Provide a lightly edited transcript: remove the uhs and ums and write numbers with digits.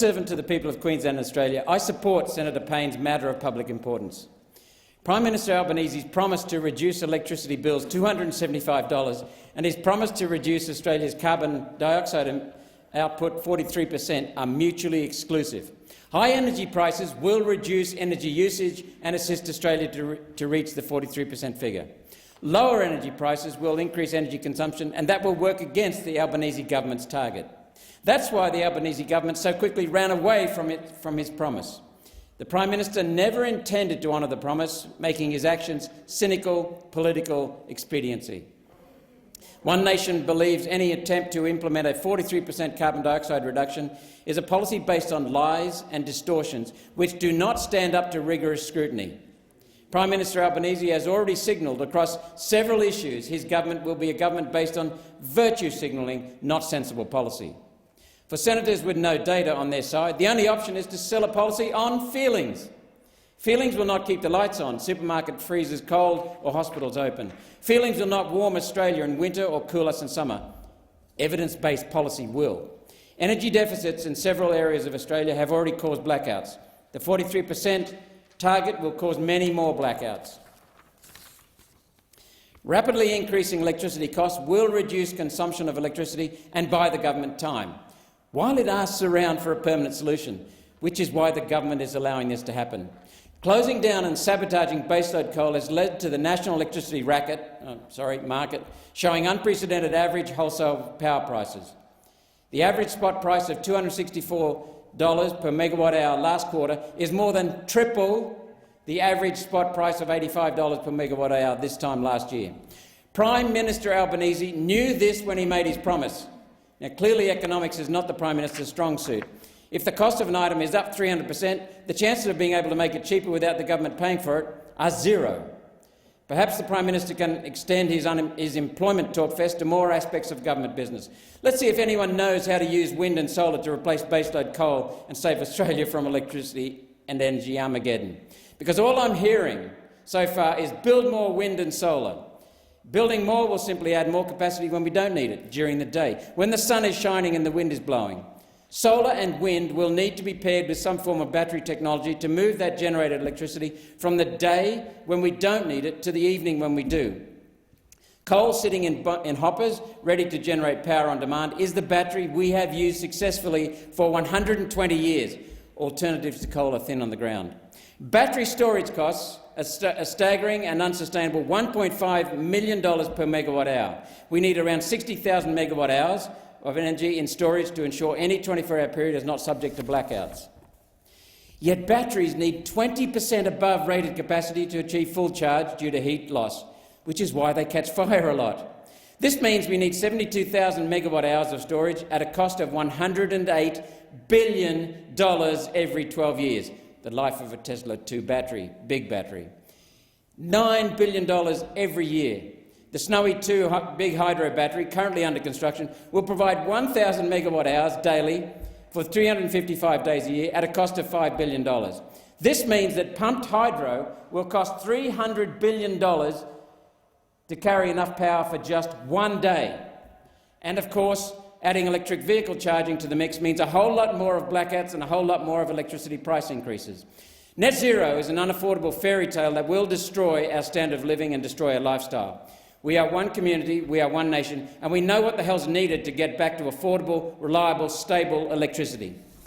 Servant to the people of Queensland and Australia, I support Senator Payne's matter of public importance. Prime Minister Albanese's promise to reduce electricity bills $275 and his promise to reduce Australia's carbon dioxide output 43% are mutually exclusive. High energy prices will reduce energy usage and assist Australia to reach the 43% figure. Lower energy prices will increase energy consumption, and that will work against the Albanese government's target. That's why the Albanese government so quickly ran away from his promise. The Prime Minister never intended to honour the promise, making his actions cynical political expediency. One Nation believes any attempt to implement a 43% carbon dioxide reduction is a policy based on lies and distortions which do not stand up to rigorous scrutiny. Prime Minister Albanese has already signalled across several issues his government will be a government based on virtue signalling, not sensible policy. For senators with no data on their side, the only option is to sell a policy on feelings. Feelings will not keep the lights on, supermarket freezers cold or hospitals open. Feelings will not warm Australia in winter or cool us in summer. Evidence-based policy will. Energy deficits in several areas of Australia have already caused blackouts. The 43% target will cause many more blackouts. Rapidly increasing electricity costs will reduce consumption of electricity and buy the government time, while it asks around for a permanent solution, which is why the government is allowing this to happen. Closing down and sabotaging baseload coal has led to the national electricity market showing unprecedented average wholesale power prices. The average spot price of $264 per megawatt-hour last quarter is more than triple the average spot price of $85 per megawatt-hour this time last year. Prime Minister Albanese knew this when he made his promise. Now, clearly economics is not the Prime Minister's strong suit. If the cost of an item is up 300%, the chances of being able to make it cheaper without the government paying for it are zero. Perhaps the Prime Minister can extend his employment talk fest to more aspects of government business. Let's see if anyone knows how to use wind and solar to replace baseload coal and save Australia from electricity and energy Armageddon. Because all I'm hearing so far is build more wind and solar. Building more will simply add more capacity when we don't need it, during the day, when the sun is shining and the wind is blowing. Solar and wind will need to be paired with some form of battery technology to move that generated electricity from the day when we don't need it to the evening when we do. Coal sitting in hoppers, ready to generate power on demand, is the battery we have used successfully for 120 years. Alternatives to coal are thin on the ground. Battery storage costs a staggering and unsustainable $1.5 million per megawatt-hour. We need around 60,000 megawatt-hours of energy in storage to ensure any 24-hour period is not subject to blackouts. Yet batteries need 20% above rated capacity to achieve full charge due to heat loss, which is why they catch fire a lot. This means we need 72,000 megawatt-hours of storage at a cost of $108 billion every 12 years. The life of a Tesla 2 battery, big battery. $9 billion every year. The Snowy 2 big hydro battery, currently under construction, will provide 1,000 megawatt-hours daily for 355 days a year at a cost of $5 billion. This means that pumped hydro will cost $300 billion to carry enough power for just one day. And of course, adding electric vehicle charging to the mix means a whole lot more of blackouts and a whole lot more of electricity price increases. Net zero is an unaffordable fairy tale that will destroy our standard of living and destroy our lifestyle. We are one community, we are one nation, and we know what the hell's needed to get back to affordable, reliable, stable electricity.